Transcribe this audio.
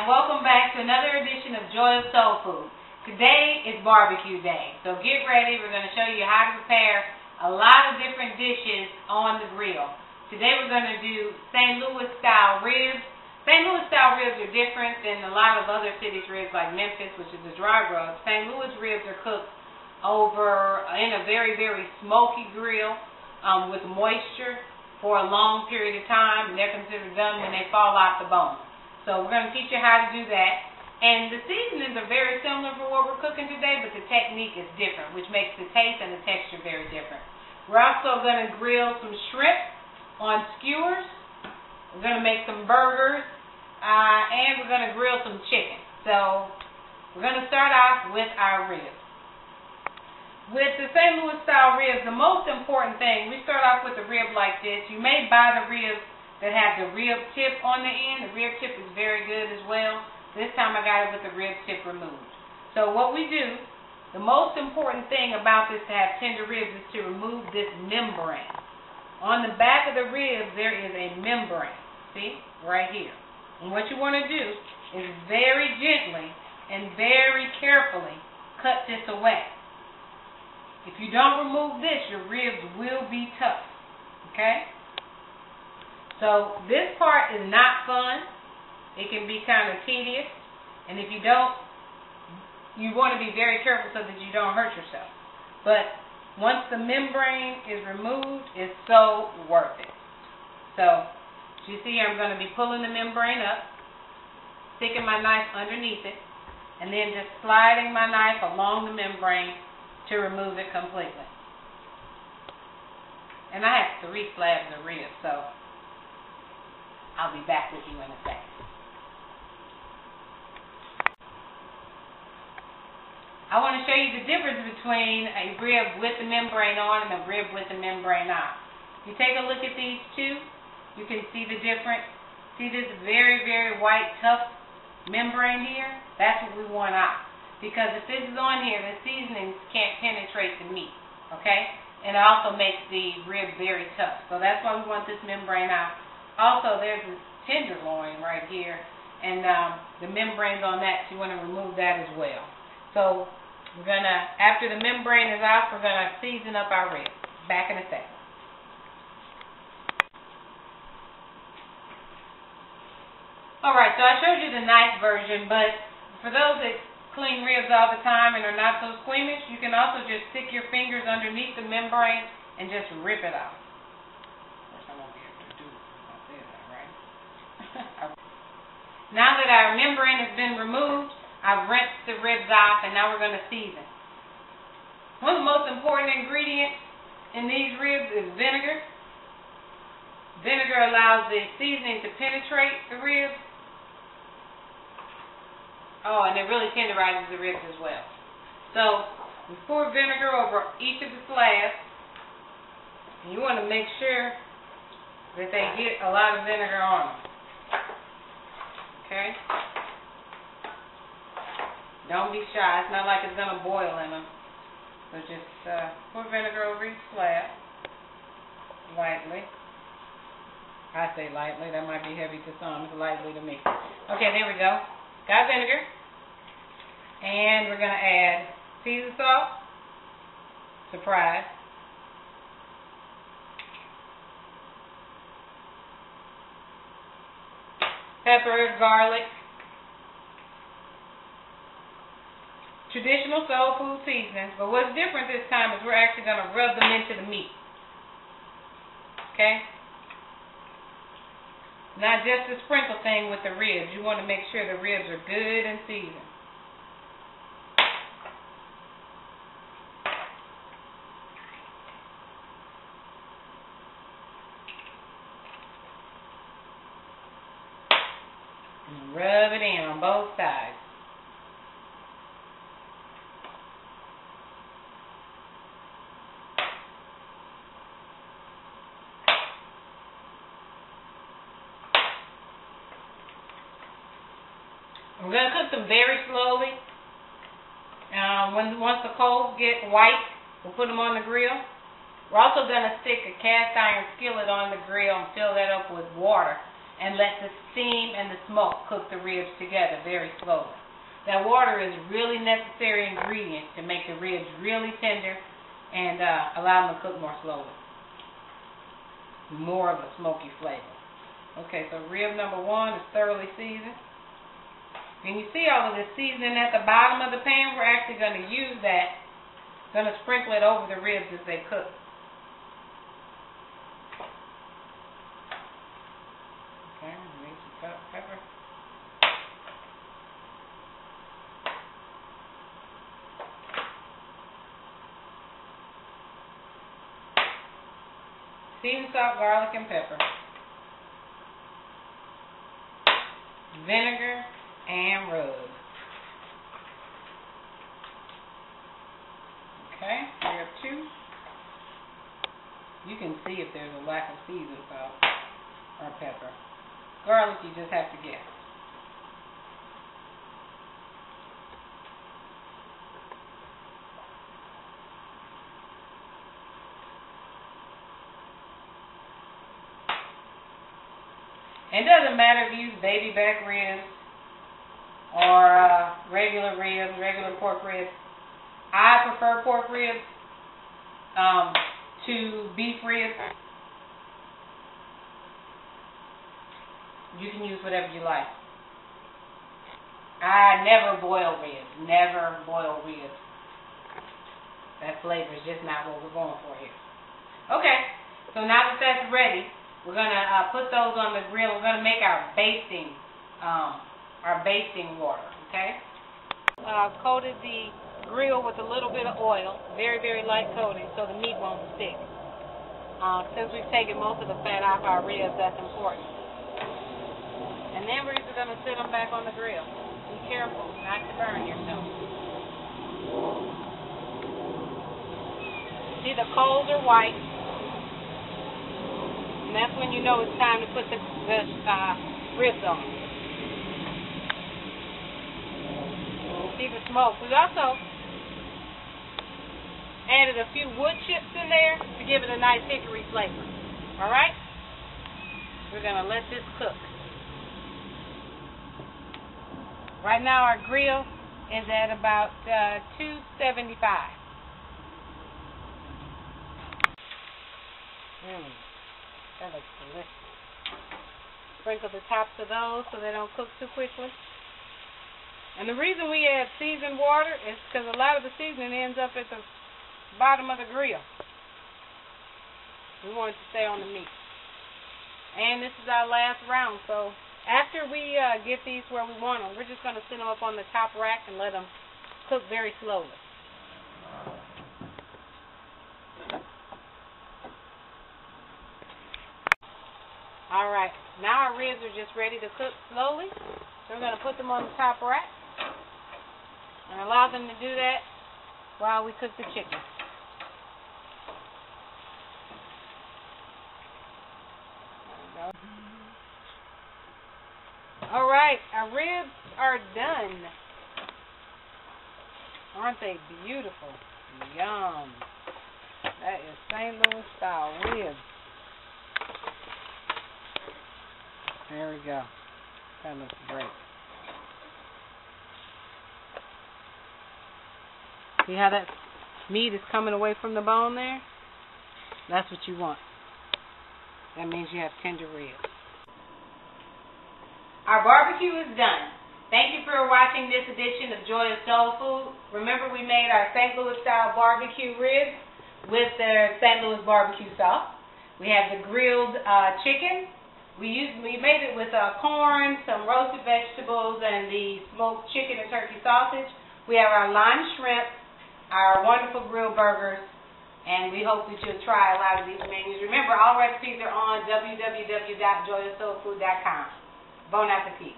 and welcome back to another edition of Joy of Soul Food. Today is barbecue day, so get ready. We're going to show you how to prepare a lot of different dishes on the grill. Today we're going to do St. Louis style ribs. St. Louis style ribs are different than a lot of other cities' ribs like Memphis, which is a dry rub. St. Louis ribs are cooked over in a very, very smoky grill with moisture for a long period of time, and they're considered done when they fall off the bone. So we're going to teach you how to do that. And the seasonings are very similar for what we're cooking today, but the technique is different, which makes the taste and the texture very different. We're also going to grill some shrimp on skewers. We're going to make some burgers, and we're going to grill some chicken. So we're going to start off with our ribs. With the St. Louis style ribs, the most important thing, we start off with a rib like this. You may buy the ribs that have the rib tip on the end. The rib tip is very good as well. This time I got it with the rib tip removed. So what we do, the most important thing about this to have tender ribs is to remove this membrane. On the back of the ribs there is a membrane. See? Right here. And what you want to do is very gently and very carefully cut this away. If you don't remove this, your ribs will be tough. Okay? So this part is not fun. It can be kind of tedious. And if you don't, you want to be very careful so that you don't hurt yourself. But once the membrane is removed, it's so worth it. So, as you see here, I'm going to be pulling the membrane up, sticking my knife underneath it, and then just sliding my knife along the membrane to remove it completely. And I have 3 slabs of ribs, so I'll be back with you in a second. I want to show you the difference between a rib with the membrane on and a rib with the membrane off. If you take a look at these two, you can see the difference. See this very, very white, tough membrane here? That's what we want off. Because if this is on here, the seasonings can't penetrate the meat. Okay? And it also makes the rib very tough. So that's why we want this membrane out. Also, there's this tenderloin right here, and the membrane's on that, so you want to remove that as well. So we're going to, after the membrane is off, we're going to season up our ribs. Back in a second. Alright, so I showed you the nice version, but for those that clean ribs all the time and are not so squeamish, you can also just stick your fingers underneath the membrane and just rip it off. Now that our membrane has been removed, I've rinsed the ribs off, and now we're going to season. One of the most important ingredients in these ribs is vinegar. Vinegar allows the seasoning to penetrate the ribs. Oh, and it really tenderizes the ribs as well. So we pour vinegar over each of the slabs, and you want to make sure that they get a lot of vinegar on them. Okay? Don't be shy. It's not like it's going to boil in them. So just pour vinegar over each slab. Lightly. I say lightly. That might be heavy to some. It's lightly to me. Okay, there we go. Got vinegar. And we're going to add Caesar sauce. Surprise. Pepper, garlic, traditional soul food seasonings, but what's different this time is we're actually going to rub them into the meat. Okay? Not just a sprinkle thing with the ribs. You want to make sure the ribs are good and seasoned. And rub it in on both sides. We're going to cook them very slowly. Once the coals get white, we'll put them on the grill. We're also going to stick a cast iron skillet on the grill and fill that up with water. and let the steam and the smoke cook the ribs together very slowly. That water is a really necessary ingredient to make the ribs really tender and allow them to cook more slowly. More of a smoky flavor. Okay, so rib number 1 is thoroughly seasoned. And you see all of this seasoning at the bottom of the pan. We're actually going to use that. Going to sprinkle it over the ribs as they cook. Okay, make some pepper. Seasoned salt, garlic, and pepper. Vinegar and rub. Okay, rib 2. You can see if there's a lack of seasoned salt or pepper. Garlic, you just have to guess. It doesn't matter if you use baby back ribs or regular ribs, regular pork ribs. I prefer pork ribs to beef ribs. You can use whatever you like. I never boil ribs. Never boil ribs. That flavor is just not what we're going for here. Okay, so now that that's ready, we're going to put those on the grill. We're going to make our basting water, okay? Coated the grill with a little bit of oil, very, very light coating, so the meat won't stick. Since we've taken most of the fat off our ribs, that's important. And then we're just going to sit them back on the grill. Be careful not to burn yourself. See, the coals are white. And that's when you know it's time to put the ribs on. See the smoke. We also added a few wood chips in there to give it a nice hickory flavor. Alright? We're going to let this cook. Right now our grill is at about 275. That looks delicious. Sprinkle the tops of those so they don't cook too quickly. And the reason we add seasoned water is because a lot of the seasoning ends up at the bottom of the grill. We want it to stay on the meat. And this is our last round, so after we get these where we want them, we're just going to sit them up on the top rack and let them cook very slowly. Alright, now our ribs are just ready to cook slowly. So we're going to put them on the top rack and allow them to do that while we cook the chicken. There we go. Alright, our ribs are done. Aren't they beautiful? Yum. That is St. Louis style ribs. There we go. That looks great. See how that meat is coming away from the bone there? That's what you want. That means you have tender ribs. Our barbecue is done. Thank you for watching this edition of Joy of Soul Food. Remember, we made our St. Louis style barbecue ribs with their St. Louis barbecue sauce. We have the grilled chicken. We made it with corn, some roasted vegetables, and the smoked chicken and turkey sausage. We have our lime shrimp, our wonderful grilled burgers, and we hope that you'll try a lot of these menus. Remember, all recipes are on www.joyofsoulfood.com. Bon appetit.